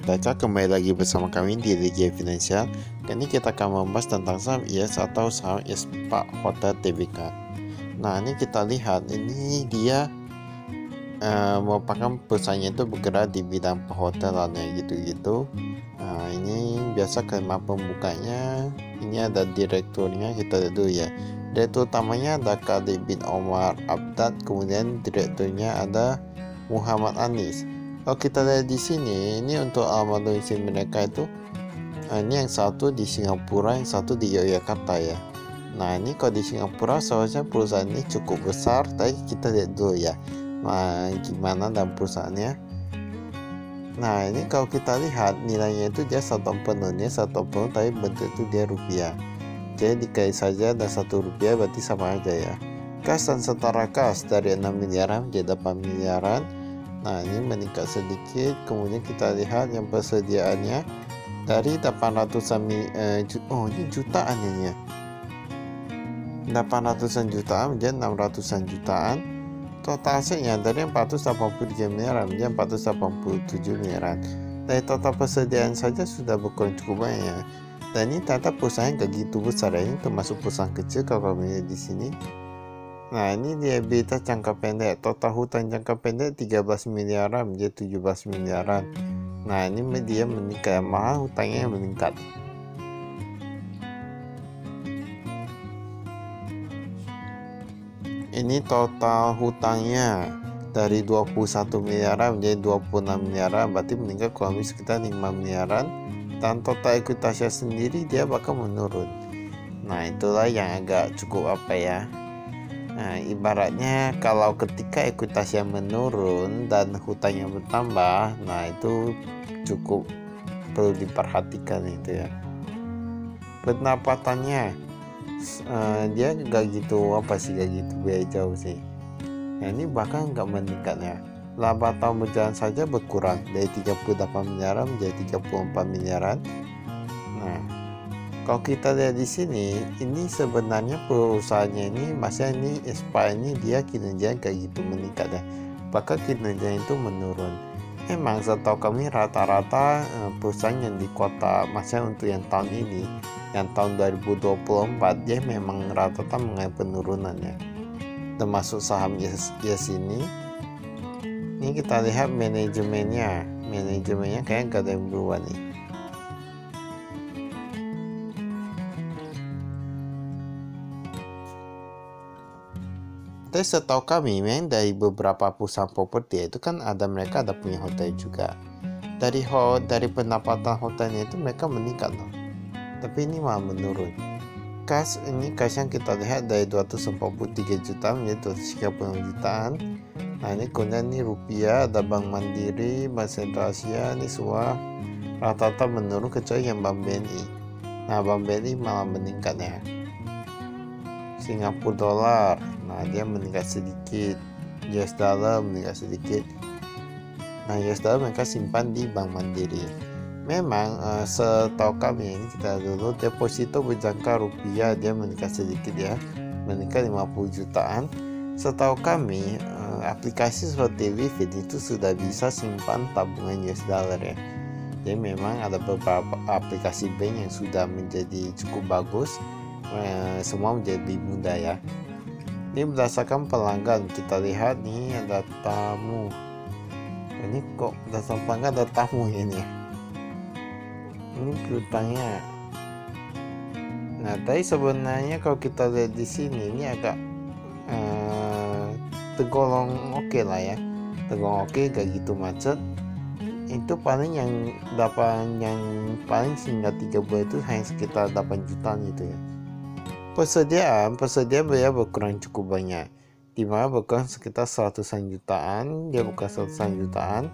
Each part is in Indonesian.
Baca, kembali lagi bersama kami di Liga Finansial. Kali ini kita akan membahas tentang saham IS atau saham Ispak Hotel Tbk. Nah, ini kita lihat, ini dia merupakan perusahaannya itu bergerak di bidang perhotelan ya, gitu-gitu. Nah, ini biasa kalimat pembukanya, ini ada direkturnya, kita lihat dulu ya. Direktur utamanya ada Khalid bin Omar Abdad, kemudian direkturnya ada Muhammad Anis. Kalau kita lihat di sini, ini untuk alamat domisili mereka itu, ini yang satu di Singapura, yang satu di Yogyakarta ya. Nah, ini kalau di Singapura seharusnya perusahaan ini cukup besar, tapi kita lihat dulu ya, nah, gimana dalam perusahaannya. Nah, ini kalau kita lihat nilainya itu dia satu penuhnya satu penuh, tapi bentuk itu dia rupiah. Jadi dikali saja dan Rp1 berarti sama aja ya. Kas dan setara kas dari 6 miliaran menjadi 8 miliaran. Nah, ini meningkat sedikit. Kemudian kita lihat yang persediaannya dari 800-an ini jutaan ini ya. 800-an jutaan menjadi 600-an jutaan. Total asetnya dari 483 miliaran menjadi 487 miliaran. Dari total persediaan saja sudah berkurang cukup banyak. Dan ini ternyata perusahaan gak gitu besar ya. Ini termasuk perusahaan kecil kalau kami di sini. Nah, ini liabilitas jangka pendek. Total hutang jangka pendek 13 miliaran menjadi 17 miliaran. Nah, ini dia meningkat, mahal hutangnya yang meningkat. Ini total hutangnya dari 21 miliaran menjadi 26 miliaran, berarti meningkat kurang lebih sekitar 5 miliaran. Dan total ekuitasnya sendiri dia bakal menurun. Nah, itulah yang agak cukup apa ya. Nah, ibaratnya kalau ketika ekuitasnya menurun dan hutangnya bertambah, nah itu cukup perlu diperhatikan itu ya. Pendapatannya dia gak gitu apa sih, gak gitu biaya jauh sih. Nah, ini bahkan gak meningkat ya. Laba tahun berjalan saja berkurang dari 38 miliaran menjadi 34 miliaran. Nah, kalau kita lihat di sini, ini sebenarnya perusahaannya ini, masa ini Ispak ini dia kinerja kayak gitu meningkat ya. Bahkan kinerja itu menurun. Emang setahu kami rata-rata perusahaan yang di kota, masa untuk yang tahun ini, yang tahun 2024 dia memang rata-rata mengalami penurunan ya. Termasuk saham Yes ini. Ini kita lihat manajemennya kayak gak ada yang berubah nih. Tapi setahu kami memang dari beberapa perusahaan properti itu kan mereka ada punya hotel juga. Dari pendapatan hotelnya itu mereka meningkat loh. Tapi ini malah menurun. Kas yang kita lihat dari 243 juta menjadi 230 jutaan. Nah, ini kemudian ini rupiah, ada Bank Mandiri, Bank Sentral Asia, ini semua rata-rata menurun kecuali yang Bank BNI. Nah, Bank BNI malah meningkat ya. Singapura dolar, nah dia meningkat sedikit. US dollar meningkat sedikit. Nah, US dollar mereka simpan di Bank Mandiri. Memang setahu kami ini kita dulu deposito berjangka rupiah dia meningkat sedikit ya, meningkat 50 jutaan. Setahu kami aplikasi seperti Livit itu sudah bisa simpan tabungan US dollar ya. Jadi memang ada beberapa aplikasi bank yang sudah menjadi cukup bagus, semua menjadi lebih mudah ya. Ini berdasarkan pelanggan, kita lihat nih ada tamu. Ini kok berdasarkan pelanggan ada tamu ini. Ini hutangnya. Nah, tapi sebenarnya kalau kita lihat di sini ini agak tergolong oke lah ya, tergolong oke, gak gitu macet. Itu paling yang paling sehingga 3 bulan itu hanya sekitar 8 jutaan gitu ya. Persediaan biaya berkurang cukup banyak, dimana berkurang sekitar 100-an jutaan, dia bukan 100-an jutaan.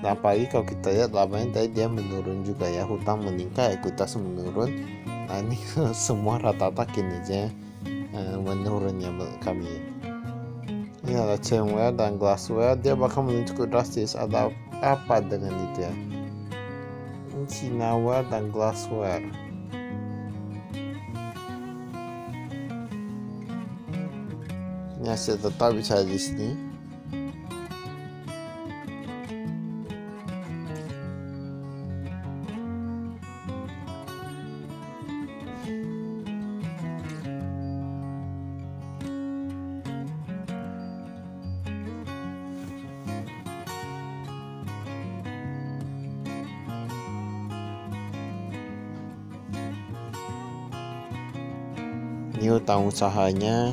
Nah, apalagi kalau kita lihat labanya tadi dia menurun juga ya, hutang meningkat, ekuitas menurun. Nah, ini semua rata-rata kinerja menurun ya menurut kami. Ini ada Cineware dan Glassware, dia bakal menurun cukup drastis. Ada apa dengan itu ya? Ini Cineware dan Glassware. Ini hasil tetap bisa di sini. Ini utang usahanya.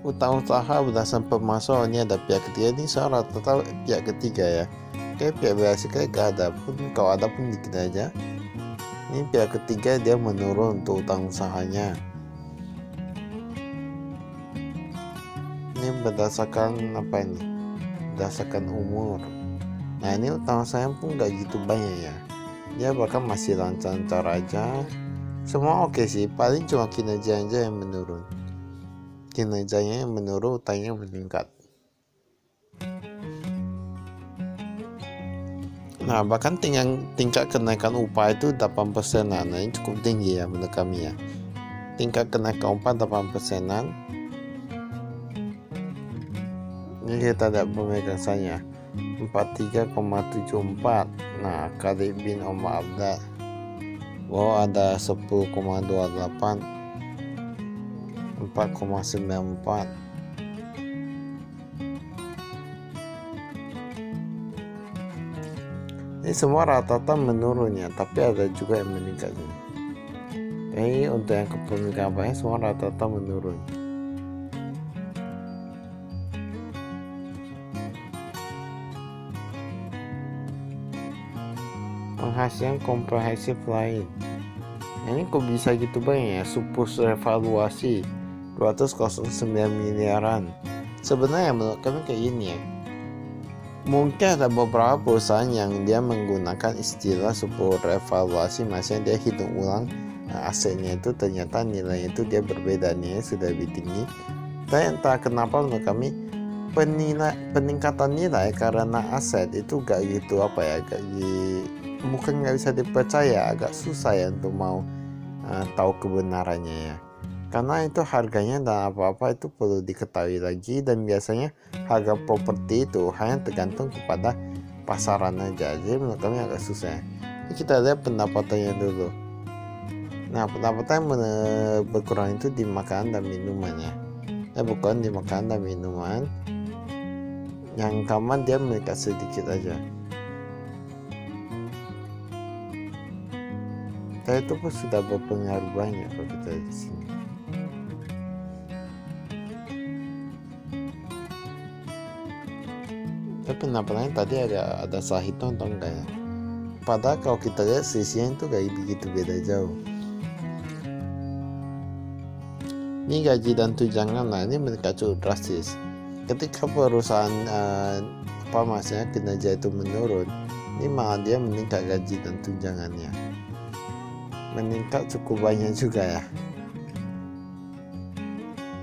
Utang usaha berdasarkan pemasok, ini ada pihak ketiga. Ini soal rata-rata pihak ketiga ya. Oke, pihak biasa kayak gak ada pun, kalau ada pun dikit aja. Ini pihak ketiga dia menurun untuk utang usahanya. Ini berdasarkan apa ini? Berdasarkan umur. Nah ini utang usahanya pun gak gitu banyak ya. Dia bahkan masih lancar-lancar aja. Semua oke sih, paling cuma kinerja aja yang menurun. Kinerjanya yang menurun, utangnya meningkat. Nah bahkan tingkat kenaikan upah itu 8%. Nah ini cukup tinggi ya menurut kami ya. Tingkat kenaikan upah 8%. Ini kita lihat pemegasannya 43,74. Nah kali bin Omar Abda, wow ada 10,28, 4,94. Ini semua rata-rata menurun ya, tapi ada juga yang meningkat. Jadi untuk yang kepemilikan banyak semua rata-rata menurun. Penghasilan komprehensif lain. Nah, ini kok bisa gitu banyak ya? Surplus revaluasi 209 miliaran. Sebenarnya menurut kami kayak gini ya. Mungkin ada beberapa perusahaan yang dia menggunakan istilah surplus revaluasi, maksudnya dia hitung ulang asetnya itu ternyata nilainya itu dia berbeda, nih sudah lebih tinggi. Dan entah kenapa menurut kami peningkatan nilai karena aset itu gak gitu apa ya, bukan nggak bisa dipercaya, agak susah ya untuk mau tahu kebenarannya ya, karena itu harganya dan apa-apa itu perlu diketahui lagi, dan biasanya harga properti itu hanya tergantung kepada pasaran aja, jadi menurut kami agak susah. Ini kita lihat pendapatannya dulu. Nah pendapatan berkurang itu di makanan dan minuman ya, bukan di makanan dan minuman, yang kamar dia meningkat sedikit aja. Itu pun sudah berpengaruh banyak kalau kita di sini. Tapi pendapatannya tadi ada salah hitung atau enggak ya? Padahal kalau kita lihat sisinya itu gak begitu beda jauh. Ini gaji dan tunjangan, nah ini meningkat cukup drastis. Ketika perusahaan maksudnya kinerja itu menurun, ini malah dia meningkat gaji dan tunjangannya. Meningkat cukup banyak juga ya.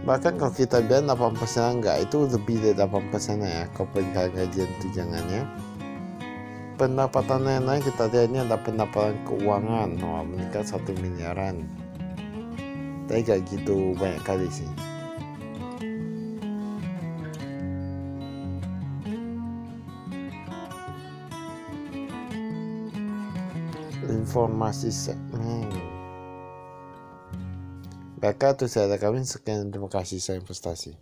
Bahkan kalau kita bilang 8% enggak, itu lebih dari 8% ya kalau peningkat gaji dan tunjangannya. Pendapatan yang lain kita lihat, ini ada pendapatan keuangan, meningkat 1 miliaran. Tapi gak gitu banyak kali sih. Informasi segmen. Baiklah, itu saya kami sekian, terima kasih, saya investasi.